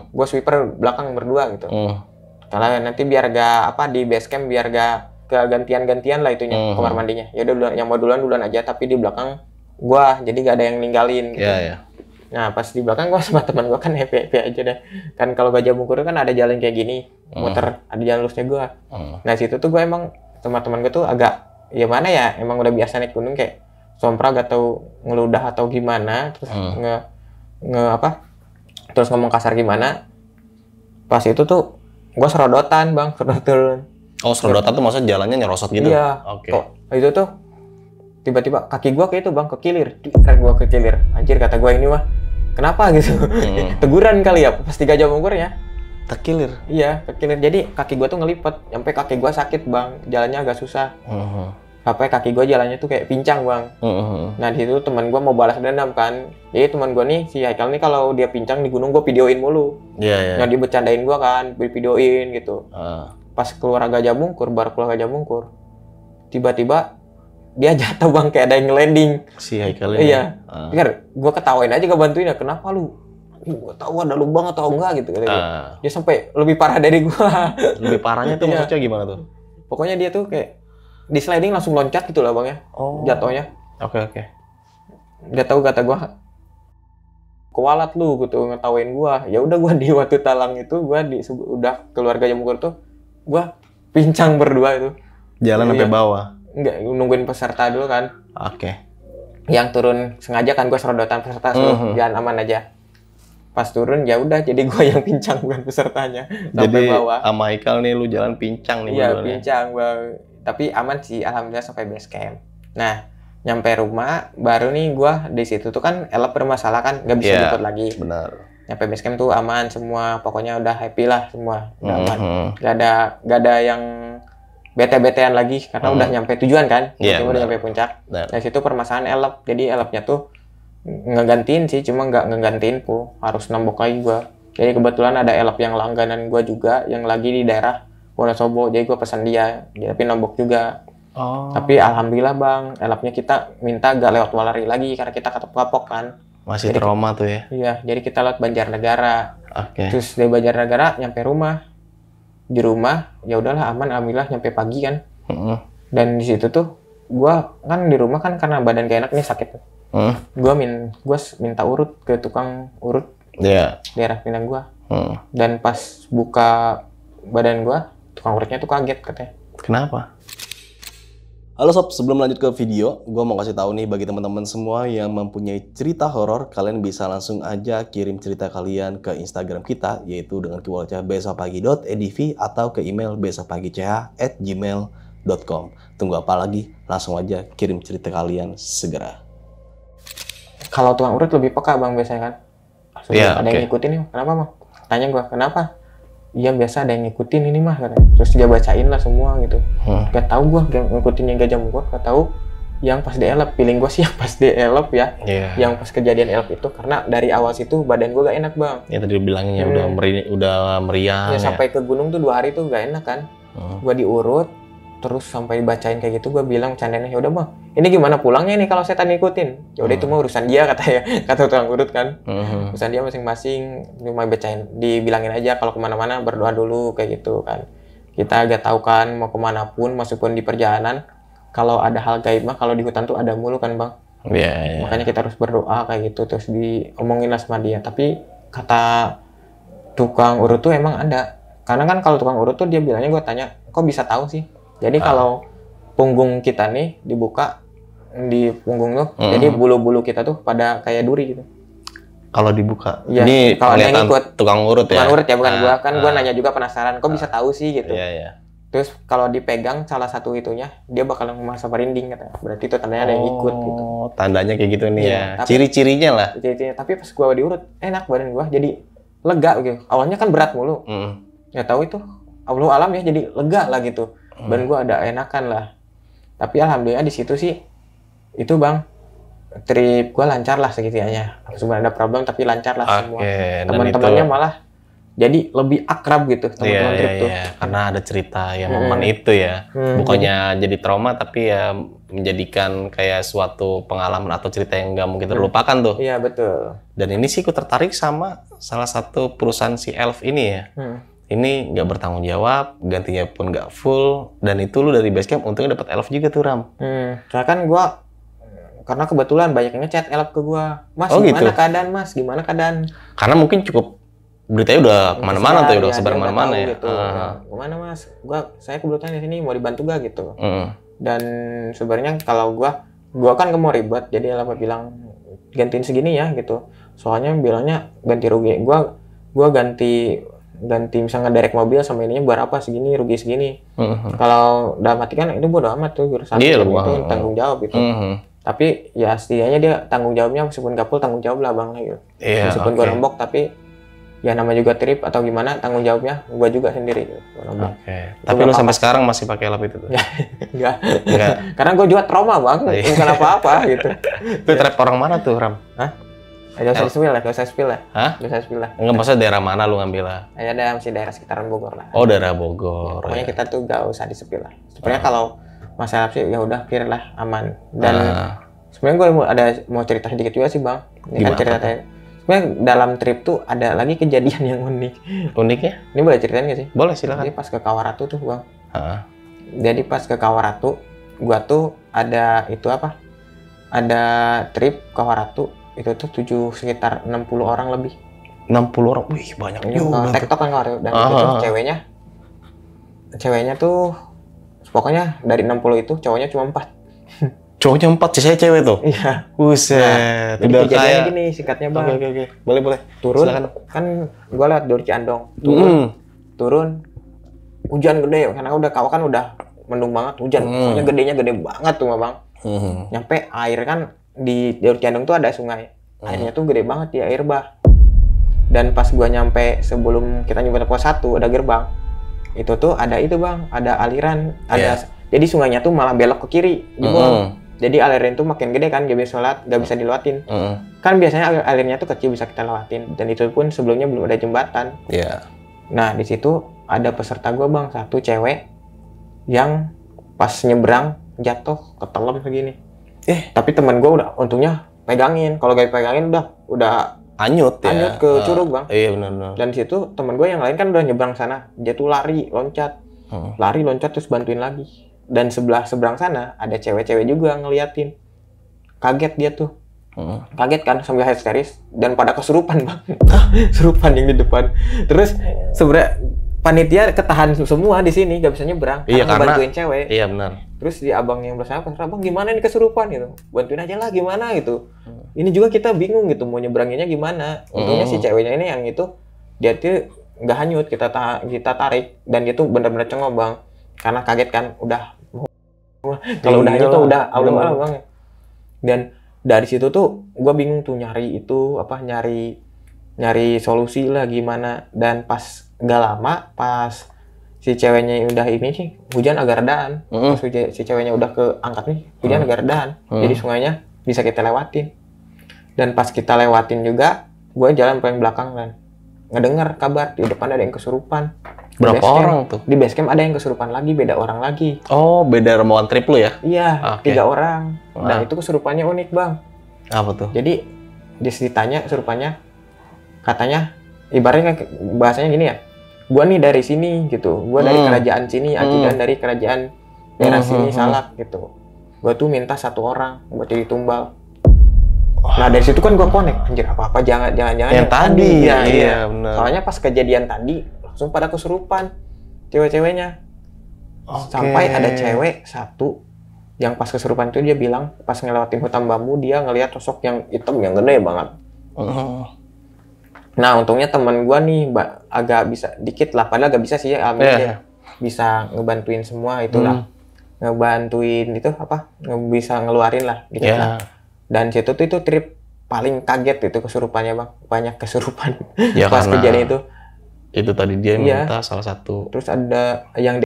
Gue sweeper belakang berdua gitu. Kalau nanti biar gak di base camp biar gak kegantian-gantian lah itunya kamar mandinya. Ya udah yang mau duluan aja, tapi di belakang gue, jadi gak ada yang ninggalin gitu. Nah pas di belakang gue sama teman gue kan happy aja deh. Kan kalau Gajah Mungkur kan ada jalan kayak gini, muter, ada jalan lurusnya gue. Nah situ tuh gue emang sama teman gue tuh agak ya mana ya, emang udah biasa naik gunung kayak sompra gak tahu ngeludah atau gimana, terus terus ngomong kasar gimana. Pas itu tuh gue serodotan bang, turun. Oh serodotan tuh maksudnya jalannya nyerosot gitu? Iya. Oke. Itu tuh tiba-tiba kaki gue kayak itu bang, kekilir. Gue kekilir. Anjir kata gue, ini mah kenapa gitu? Teguran kali ya pas 3 jam umurnya. Terkilir? Iya kekilir. Jadi kaki gue tuh ngelipet, sampai kaki gue sakit bang, jalannya agak susah. Sampai kaki gue jalannya tuh kayak pincang bang. Nah di situ teman gue mau balas dendam kan. Jadi teman gue nih, si Haikal nih, kalau dia pincang di gunung gue videoin mulu. Nah dia bercandain gue kan, videoin gitu. Pas keluar Gajah Mungkur, baru keluar Gajah Mungkur, tiba-tiba dia jatuh bang, kayak ada yang landing. Si Haikal ini? Iya. Gue ketawain aja, gak bantuin ya. Kenapa lu? Gue tahu ada lubang atau enggak gitu. Dia sampai lebih parah dari gue. Lebih parahnya tuh maksudnya gimana tuh? Pokoknya dia tuh kayak di sliding langsung loncat gitu lah bang ya. Jatuhnya. Oke. Gak tahu kata gue, kualat lu gitu ngetawain gue. Ya udah gue di waktu talang itu, gue udah keluar Gajah Mungkur tuh, gue pincang berdua itu. Jalan sampai bawah? Enggak, nungguin peserta dulu kan. Oke. Yang turun sengaja kan, gue serodotan peserta suruh jalan aman aja. Pas turun ya udah, jadi gue yang pincang bukan pesertanya sampai bawah. Jadi sama Haikal nih lu jalan pincang nih. Iya pincang bang. Tapi aman sih, alhamdulillah sampai base camp. Nah, nyampe rumah baru nih gue di situ tuh kan elep bermasalah kan, nggak bisa jemput lagi. Benar. Nyampe base camp tuh aman semua, pokoknya udah happy lah semua, udah aman. Gak ada yang bete-betean lagi karena udah nyampe tujuan kan, udah nyampe puncak. Nah situ permasalahan elep, jadi elepnya tuh ngegantiin sih, cuma nggak ngegantiin harus nambok lagi gue. Jadi kebetulan ada elep yang langganan gue juga yang lagi di daerah Wonosobo, jadi gue pesan dia, tapi nombok juga. Tapi alhamdulillah bang, elapnya kita minta gak lewat Walari lagi karena kita kapok kan. Masih jadi, trauma tuh ya? Iya, jadi kita lewat Banjarnegara. Terus dari Banjarnegara nyampe rumah. Di rumah ya udahlah aman, alhamdulillah nyampe pagi kan. Dan di situ tuh gue kan di rumah kan karena badan gak enak nih, sakit. Gue minta urut ke tukang urut daerah Pinang gue. Dan pas buka badan gue, tukang urutnya tuh kaget katanya. Kenapa? Halo sob, sebelum lanjut ke video, gue mau kasih tahu nih bagi teman-teman semua yang mempunyai cerita horor, kalian bisa langsung aja kirim cerita kalian ke Instagram kita, yaitu dengan keyword besokpagi.edv atau ke email besokpagi.ch@gmail.com. Tunggu apa lagi? Langsung aja kirim cerita kalian segera. Kalau tukang urut lebih peka bang biasanya kan. Ada yang ngikutin nih, kenapa bang? Tanya gue, kenapa? Iya biasa ada yang ngikutin ini mah katanya. Terus dia bacain lah semua gitu. Gak tahu gue ngikutin yang Gajah Mungkur, gak tahu. yang pas DLF, feeling gue sih yang pas DLF ya, yang pas kejadian elf itu, karena dari awal situ badan gue gak enak bang. Ya tadi bilangnya udah meriang. Ya sampai ke gunung tuh 2 hari tuh gak enak kan. Gue diurut, terus sampai bacain kayak gitu, gue bilang candanya, ya udah bang, ini gimana pulangnya nih kalau setan ngikutin? Ya udah itu mah urusan dia kata tukang urut kan. Urusan dia masing-masing, cuma bacain, dibilangin aja kalau kemana-mana berdoa dulu kayak gitu kan. Kita agak tahu kan mau kemana pun, meskipun di perjalanan, kalau ada hal gaib mah kalau di hutan tuh ada mulu kan bang. Makanya kita harus berdoa kayak gitu, terus diomongin lah sama dia. Tapi kata tukang urut tuh emang ada. Karena kan kalau tukang urut tuh dia bilangnya, gue tanya, kok bisa tahu sih? Jadi kalau punggung kita nih dibuka, di punggung tuh, jadi bulu-bulu kita tuh pada kayak duri gitu. Kalau dibuka, ya, ini kalau ada yang ikut tukang urut ya? Tukang urut ya, bukan gua. Kan gua nanya juga penasaran, kok bisa tahu sih gitu. Iya. Terus kalau dipegang salah satu itunya, dia bakal merasa merinding katanya. Berarti itu tandanya ada yang ikut gitu. Tandanya kayak gitu nih ya. Tapi, ciri-cirinya lah. Ciri-cirinya. Tapi pas gua diurut, enak badan gua, jadi lega gitu. Awalnya kan berat mulu. Ya tahu itu, Allah alam ya, jadi lega lah gitu. Badan gua ada enakan lah. Tapi alhamdulillah di situ sih, itu bang, trip gua lancar lah segitunya. Sebenarnya ada problem tapi lancar lah semua. Teman-temannya malah jadi lebih akrab gitu teman-teman trip tuh. Karena ada cerita yang momen itu ya. Bukannya jadi trauma, tapi ya menjadikan kayak suatu pengalaman atau cerita yang nggak mungkin terlupakan tuh. Iya betul. Dan ini sih aku tertarik sama salah satu perusahaan si Elf ini ya. Ini nggak bertanggung jawab, gantinya pun nggak full, dan itu lu dari Basecamp untungnya dapat Elf juga tuh Ram. Soalnya kan gua, karena kebetulan banyak yang ngechat Elf ke gua, Mas gimana gitu? Keadaan Mas, gimana keadaan? Karena mungkin cukup beritanya udah kemana-mana tuh, udah sebar kemana-mana ya. Gitu. Gimana Mas? Saya kebetulan di sini mau dibantu gak gitu. Dan sebenarnya kalau gua kan gak mau ribet, jadi Elf bilang gantiin segini ya gitu. Soalnya bilangnya ganti rugi. Gua ganti misalnya direct mobil sama ininya berapa segini, rugi segini. Kalau udah mati kan itu bodo amat tuh, urusan itu tanggung jawab gitu. Tapi ya setidaknya dia tanggung jawabnya, meskipun gak full tanggung jawab lah bang gitu. Meskipun gua nombok, tapi ya nama juga trip atau gimana, tanggung jawabnya gua juga sendiri gitu. Tapi lu sampai sekarang masih pakai Elf itu tuh? Enggak. Karena gua juga trauma bang, bukan apa-apa gitu. Itu trap orang mana tuh Ram? Gak usah spill lah. Enggak, maksudnya daerah mana lu ngambil lah? Ada masih daerah sekitaran Bogor lah. Oh, daerah Bogor. Pokoknya kita tuh gak usah di-spill lah. Sebenarnya kalau masalah sih ya udah clear lah, aman. Dan sebenarnya gue mau cerita sedikit juga sih bang. Ini kan cerita sebenarnya dalam trip tuh ada lagi kejadian yang unik. Uniknya? Ini boleh ceritain gak sih? Boleh, silakan. Jadi pas ke Kawaratu tuh bang. Jadi pas ke Kawaratu, gua tuh ada itu apa? Ada trip Kawaratu. Itu tuh sekitar 60 orang lebih. 60 orang? Wih, banyak juga. TikTok kan kemarin. Dan itu tuh ceweknya tuh pokoknya dari 60 itu cowoknya cuma 4. Cowoknya 4, sisanya cewek tuh? Iya. Buset. Jadi kejadiannya gini singkatnya bang. Oke. Boleh. Turun, silakan. Kan gua lewat dari Ciandong. Turun, hujan gede. Karena kawah kan udah mendung banget, hujan. Soalnya gedenya gede banget tuh bang. Nyampe air kan, di Daur Ciandong tuh ada sungai. Airnya tuh gede banget ya, air bah. Dan pas gua nyampe sebelum kita nyampe pos 1 ada gerbang. Itu tuh ada itu bang, ada aliran, jadi sungainya tuh malah belok ke kiri. Jadi aliran tuh makin gede kan, gak bisa dilewatin. Kan biasanya alirnya tuh kecil bisa kita lewatin, dan itu pun sebelumnya belum ada jembatan. Nah di situ ada peserta gua bang, satu cewek yang pas nyebrang jatuh ketelan segini. Tapi teman gue udah untungnya pegangin. Kalau gak pegangin udah hanyut ke curug bang. Iya benar. Dan di situ teman gue yang lain kan udah nyebrang sana. Dia tuh lari loncat terus bantuin lagi. Dan seberang sana ada cewek-cewek juga ngeliatin. Kaget dia tuh. Kaget kan sambil histeris dan pada kesurupan bang. Kesurupan yang di depan. Terus sebenarnya panitia ketahan semua di sini, gak bisa nyebrang. Karena bantuin cewek. Iya benar. Terus di abang yang bersama, abang gimana ini kesurupan gitu, bantuin aja lah gimana gitu. Ini juga kita bingung gitu mau nyebranginnya gimana. Untungnya si ceweknya ini yang itu dia tuh nggak hanyut, kita tarik dan dia tuh bener-bener cengok bang, karena kaget kan kalau udah hanyut tuh udah Allah bang. Dan dari situ tuh gue bingung tuh nyari solusi lah gimana. Dan pas gak lama pas si ceweknya udah ini sih hujan agak redaan. Terus si ceweknya udah keangkat nih hujan agak redaan. Jadi sungainya bisa kita lewatin. Dan pas kita lewatin juga, gue jalan paling belakang kan. Ngedenger kabar di depan ada yang kesurupan. Berapa orang tuh? Di base camp ada yang kesurupan lagi, beda orang lagi. Oh, beda rombongan trip lu ya? Iya, 3 orang. Nah, itu kesurupannya unik, Bang. Apa tuh? Jadi, ditanya kesurupannya, katanya, ibaratnya bahasanya gini ya, gua nih dari sini gitu, gua dari kerajaan sini, Atidan dari kerajaan daerah sini, Salak gitu. Gua tuh minta 1 orang buat jadi tumbal. Nah dari situ kan gue connect, anjir apa-apa jangan yang tadi. Iya. Bener. Soalnya pas kejadian tadi langsung pada kesurupan cewek-ceweknya. Sampai ada cewek 1 yang pas kesurupan itu dia bilang pas ngelewatin hutan bambu dia ngelihat sosok yang hitam yang gede banget. Nah untungnya teman gue nih agak bisa dikit lah, padahal agak bisa sih ya, dia bisa ngebantuin semua itulah, ngebantuin itu apa, bisa ngeluarin lah dikit lah. Dan situ tuh itu trip paling kaget itu kesurupannya Bang, banyak kesurupan ya, pas kejadian itu. Itu tadi dia minta salah satu. Terus ada yang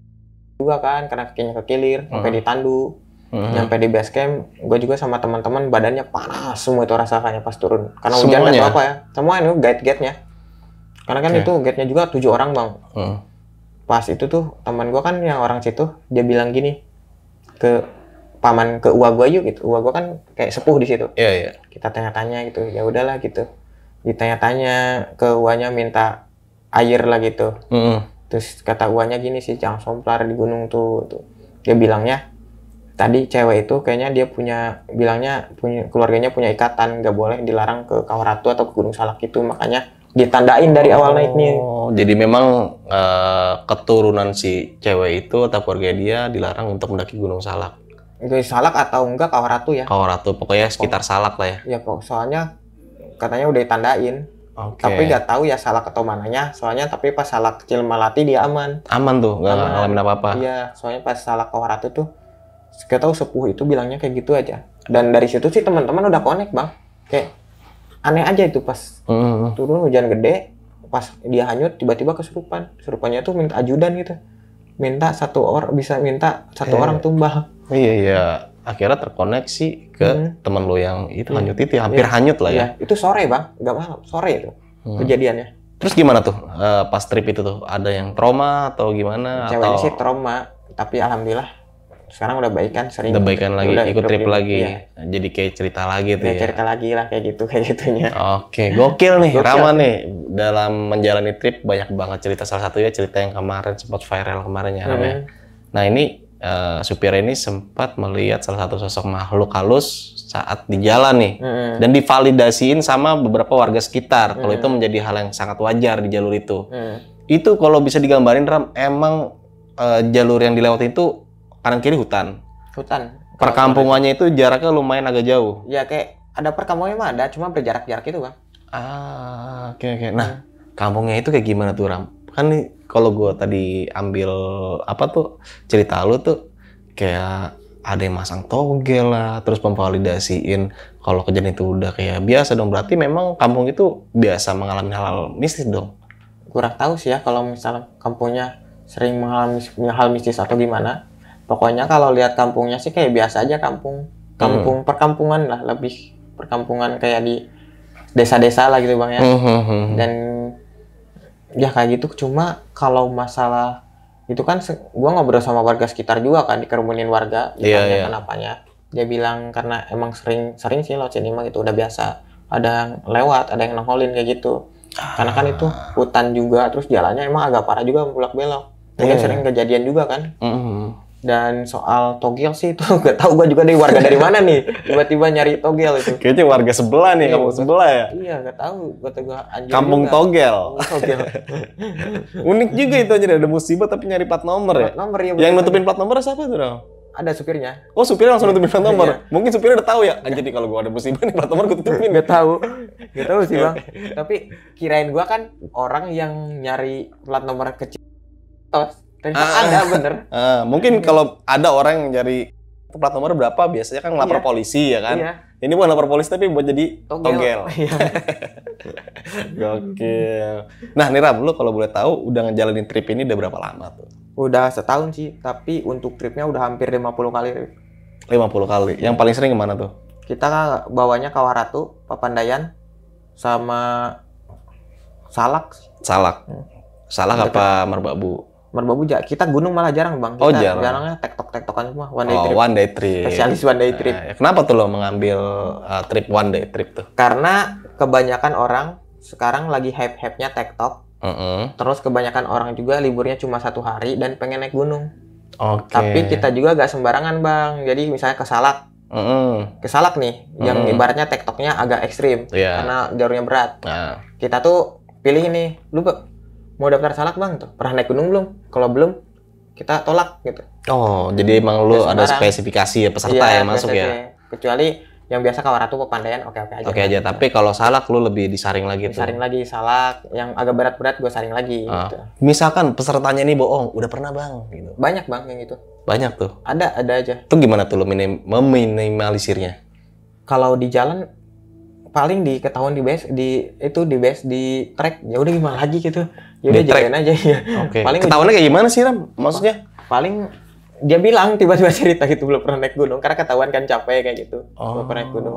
juga kan karena kakinya kekilir sampai ditandu, sampai di base camp. Gue juga sama teman-teman badannya panas semua itu rasanya pas turun. Karena hujan nggak apa ya, semua itu guide-nya. Karena kan itu guide-nya juga 7 orang Bang. Pas itu tuh teman gue kan yang orang situ dia bilang gini ke paman ke uwa gua yuk gitu. Uwa gua kan kayak sepuh di situ. Iya. Kita tanya-tanya gitu. Ya udahlah gitu. Ditanya-tanya ke uwanya minta air lah gitu. Terus kata uwanya gini sih, jangan somplar di gunung tuh. Dia bilangnya tadi cewek itu kayaknya dia bilangnya keluarganya punya ikatan, nggak boleh dilarang ke Kawaratu atau ke Gunung Salak itu, makanya ditandain dari awal naik nih. Jadi memang keturunan si cewek itu atau keluarga dia dilarang untuk mendaki Gunung Salak. Salak atau enggak Kawaratu ya? Kawaratu, pokoknya sekitar Salak lah ya. Ya soalnya katanya udah ditandain. Tapi nggak tahu ya Salak atau mananya. Soalnya tapi pas Salak kecil Melati dia aman. Aman tuh, nggak ngalamin apa-apa. Iya, soalnya pas Salak Kawaratu tuh, kita tahu sepuh itu bilangnya kayak gitu aja. Dan dari situ sih teman-teman udah connect Bang. Kayak aneh aja itu pas turun hujan gede, pas dia hanyut tiba-tiba kesurupan. Kesurupannya tuh minta ajudan gitu. Minta 1 orang bisa minta 1 orang tumbal. Iya. Akhirnya terkoneksi ke teman lo yang itu hanyut itu, hampir hanyut lah ya. Iya. Itu sore Bang, nggak malam, sore itu kejadiannya. Terus gimana tuh pas trip itu tuh? Ada yang trauma atau gimana? Ceweknya sih trauma, tapi alhamdulillah sekarang udah baikan, sering. Udah baikan lagi, ikut trip lagi. Iya. Jadi kayak cerita lagi tuh ya. Cerita lagi lah kayak gitunya. Oke, gokil nih Rama nih. Dalam menjalani trip banyak banget cerita, salah satunya cerita yang kemarin sempat viral kemarin ya Ram ya. Nah ini supir ini sempat melihat salah satu sosok makhluk halus saat di jalan nih. Dan divalidasiin sama beberapa warga sekitar. Kalau itu menjadi hal yang sangat wajar di jalur itu. Itu kalau bisa digambarin Ram, emang jalur yang dilewati itu kanan kiri hutan. Perkampungannya itu jaraknya lumayan agak jauh. Ya kayak ada perkampungannya mah ada, cuma berjarak-jarak itu Bang. Oke. Nah, kampungnya itu kayak gimana tuh Ram? Kan nih kalau gue tadi ambil cerita lu tuh kayak ada yang masang togel lah, terus memvalidasiin kalau kejadian itu udah kayak biasa dong. Berarti memang kampung itu biasa mengalami hal mistis dong. Kurang tahu sih ya kalau misalnya kampungnya sering mengalami hal mistis atau gimana. Pokoknya kalau lihat kampungnya sih kayak biasa aja, kampung perkampungan lah, lebih perkampungan kayak di desa-desa lah gitu Bang ya. Dan ya kayak gitu. Cuma kalau masalah itu kan gua ngobrol sama warga sekitar juga kan, dikerumunin warga, ditanya kenapanya. Dia bilang karena emang sering sih lewat sini mah gitu, udah biasa. Ada yang lewat, ada yang nongolin kayak gitu. Karena kan itu hutan juga, terus jalannya emang agak parah juga, belok-belok. Mungkin sering kejadian juga kan. Dan soal togel sih itu gak tahu gue juga dari warga dari mana nih tiba-tiba nyari togel itu. Kayaknya warga sebelah nih, kampung sebelah ya. Iya gak tahu, gue anjir. Kampung juga. Togel. Unik juga itu aja, ada musibah tapi nyari plat nomor ya. Plat nomor ya. Yang nutupin plat nomor siapa tuh Ram? Ada supirnya. Oh supirnya langsung nutupin plat nomor. Mungkin supirnya udah tahu ya. Anjir nih kalau gue ada musibah nih plat nomor gue tutupin. Gak tahu sih Bang. Tapi kirain gue kan orang yang nyari plat nomor kecil. Ada bener. Mungkin kalau ada orang yang nyari plat nomor berapa, biasanya kan ngelapor polisi ya kan. Ini bukan lapor polisi tapi buat jadi togel. Gokil. Nah nih Ram, lu kalau boleh tahu udah ngejalanin trip ini udah berapa lama tuh? Udah setahun sih, tapi untuk tripnya udah hampir 50 kali. 50 kali. Yang paling sering kemana tuh? Kita bawanya Kawaratu, Papandayan, sama Salak. Salak. Salak apa Merbabu? Merbabu kita gunung malah jarang bang. Oh, Kita jarang. jarangnya tektokan semua. One day trip. One day trip. Spesialis one day trip. Kenapa tuh lo mengambil trip one day trip tuh? Karena kebanyakan orang sekarang lagi hype-hype-nya tektok. Terus kebanyakan orang juga liburnya cuma 1 hari dan pengen naik gunung. Oke. Tapi kita juga gak sembarangan bang. Jadi misalnya ke Salak. Ke Salak nih, yang ibaratnya tektoknya agak ekstrim. Karena jalurnya berat. Kita tuh pilih nih, lu mau daftar Salak bang tuh, pernah naik gunung belum? Kalau belum, kita tolak gitu. Oh, jadi emang lu ada spesifikasi ya peserta yang masuk ya? Kecuali yang biasa Kawaratu, Papandayan, oke aja. Oke aja, tapi kalau Salak lu lebih disaring lagi tuh? Disaring lagi, Salak, yang agak berat-berat gue saring lagi gitu. Misalkan pesertanya ini bohong, udah pernah bang? Gitu. Banyak bang yang itu. Banyak tuh? Ada aja. Itu gimana tuh lu meminimalisirnya? Kalau di jalan, paling diketahuan di base di track, ya udah gimana lagi gitu. Ya udah jalanin aja ya. Oke. Paling ketahuannya kayak gimana sih Ram? Maksudnya? Paling dia bilang tiba-tiba cerita gitu belum pernah naik gunung karena ketahuan kan capek kayak gitu. Belum pernah naik gunung.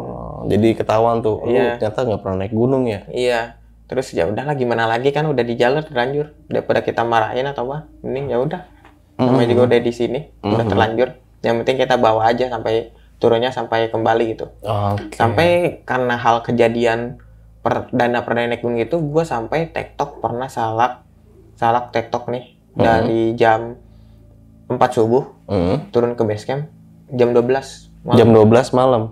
Jadi ketahuan tuh. Ternyata nggak pernah naik gunung ya? Iya. Terus ya udahlah gimana lagi kan udah di jalan terlanjur. Daripada kita marahin atau apa, mending ya udah. Namanya juga udah di sini, udah terlanjur. Yang penting kita bawa aja sampai turunnya sampai kembali gitu. Sampai karena hal kejadian perdana naik gunung itu, gue sampai tektok pernah salak tektok nih dari jam 4 subuh turun ke base camp jam 12 malam. Jam 12 malam?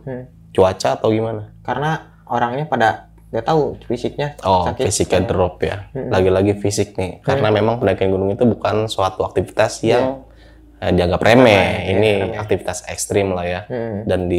Cuaca atau gimana? Karena orangnya pada nggak tahu fisiknya. Fisiknya drop ya. Lagi-lagi fisik nih. Karena memang pendakian gunung itu bukan suatu aktivitas yang dianggap remeh. Ini aktivitas ekstrim lah ya. Dan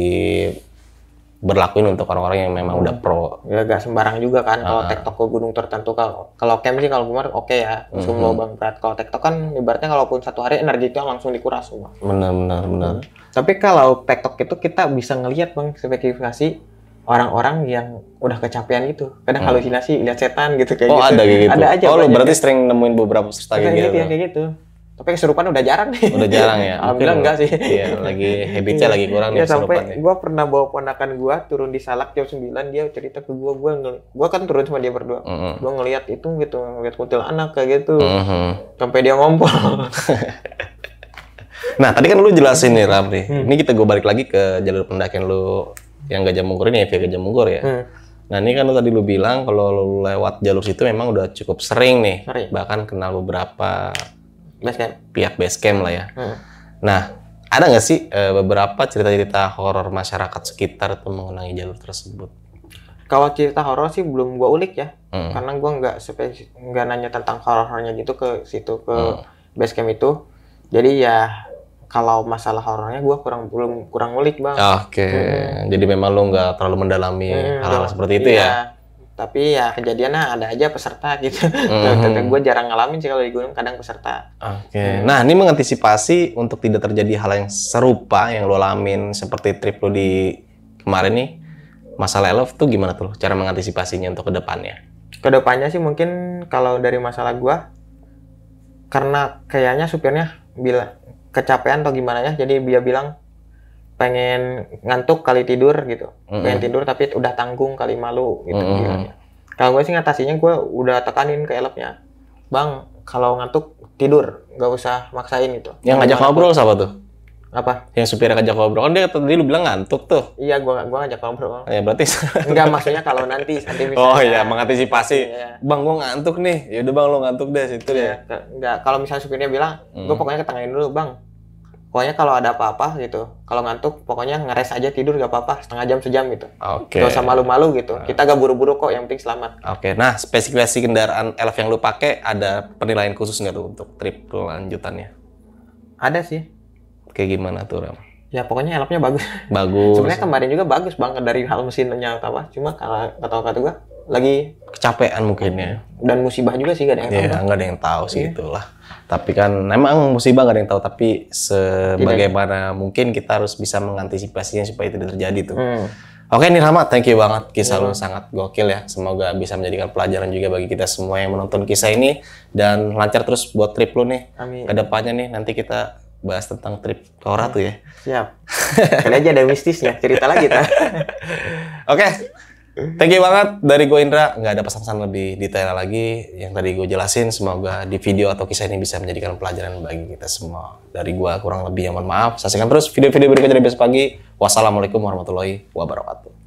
berlakuin untuk orang-orang yang memang udah pro. Ya gak sembarang juga kan kalau tektok ke gunung tertentu. Kalau camp sih kalau kemarin oke ya, langsung lubang berat. Kalau tektok kan ibaratnya kalaupun 1 hari energinya langsung dikuras semua. Benar. Tapi kalau tektok itu kita bisa ngelihat bang spesifikasi orang-orang yang udah kecapean gitu. Kadang halusinasi lihat setan gitu kayak gitu. Ada kayak gitu. Ada aja. Berarti sering nemuin beberapa peserta kayak gitu. Kayak gitu. Tapi kesurupan udah jarang nih. Udah jarang ya? Alhamdulillah enggak sih. Iya, habitnya lagi kurang nih kesurupan. Sampai gue pernah bawa ponakan gue turun di Salak jam 9, dia cerita ke gue kan turun sama dia berdua. Gue ngeliat itu gitu, ngeliat kuntilanak kayak gitu. Sampai dia ngompol. Nah, tadi kan lu jelasin nih Ram nih. Ini gue balik lagi ke jalur pendakian lu yang Gajah Mungkur ini, via Gajah Mungkur ya. Nah, ini kan tadi lu bilang kalau lu lewat jalur situ memang udah cukup sering nih. Bahkan kenal beberapa pihak base camp lah ya. Nah, ada nggak sih beberapa cerita-cerita horor masyarakat sekitar tuh mengenai jalur tersebut? Kalau cerita horor sih belum gua ulik ya, karena gua nggak nanya tentang horornya gitu ke situ ke base camp itu. Jadi ya kalau masalah horornya gua kurang ulik bang. Jadi memang lu nggak terlalu mendalami hal-hal seperti itu ya? Tapi ya kejadiannya ada aja peserta gitu. Gue jarang ngalamin sih kalau di gunung, kadang peserta. Nah, ini mengantisipasi untuk tidak terjadi hal yang serupa yang lo alamin seperti trip lo di kemarin nih. Masalah elf tuh gimana tuh cara mengantisipasinya untuk kedepannya? Kedepannya sih mungkin kalau dari masalah gue, karena kayaknya supirnya bilang kecapean atau gimana ya, jadi dia bilang pengen ngantuk kali tidur gitu, pengen tidur tapi udah tanggung kali malu gitu. Kalau gue sih ngatasinya gue udah tekanin ke elfnya, bang kalau ngantuk tidur nggak usah maksain gitu. Yang ngajak ngobrol siapa tuh? Apa? Yang supirnya ngajak ngobrol kan dia tadi lu bilang ngantuk tuh. Iya, gua ngajak ngobrol. Ya berarti enggak, maksudnya kalau nanti misalnya. Oh iya, mengantisipasi. Bang gua ngantuk nih. Ya udah bang, lu ngantuk deh situ ya. Enggak, kalau misalnya supirnya bilang, gua pokoknya ketengahinin dulu, bang. Pokoknya kalau ada apa-apa gitu, kalau ngantuk pokoknya ngeres aja tidur gak apa-apa, setengah jam sejam gitu. Gak usah malu-malu gitu. Kita gak buru-buru kok, yang penting selamat. Nah spesifikasi kendaraan elf yang lu pakai ada penilaian khusus nggak tuh untuk trip lanjutannya? Ada sih. Kayak gimana tuh Ram? Ya pokoknya elfnya bagus. Sebenarnya kemarin juga bagus banget dari hal mesinnya atau apa. Cuma kalau kata gua lagi kecapean mungkin ya. Dan musibah juga sih gak ada yang tahu. Iya, nggak ada yang tahu sih itulah. Tapi kan memang musibah gak ada yang tahu, tapi sebagaimana mungkin kita harus bisa mengantisipasinya supaya tidak terjadi tuh. Oke nih Rahmat, thank you banget. Kisah lu sangat gokil ya. Semoga bisa menjadikan pelajaran juga bagi kita semua yang menonton kisah ini. Dan lancar terus buat trip lu nih. Amin. Kedepannya nih, nanti kita bahas tentang trip ke Ora tuh ya. Siap. Kali aja ada mistisnya, cerita lagi ta. Oke, thank you banget dari gue Indra. Nggak ada pesan-pesan lebih detail lagi yang tadi gue jelasin. Semoga di video atau kisah ini bisa menjadikan pelajaran bagi kita semua. Dari gue kurang lebih mohon maaf. Saksikan terus video-video berikutnya dari besok pagi. Wassalamualaikum warahmatullahi wabarakatuh.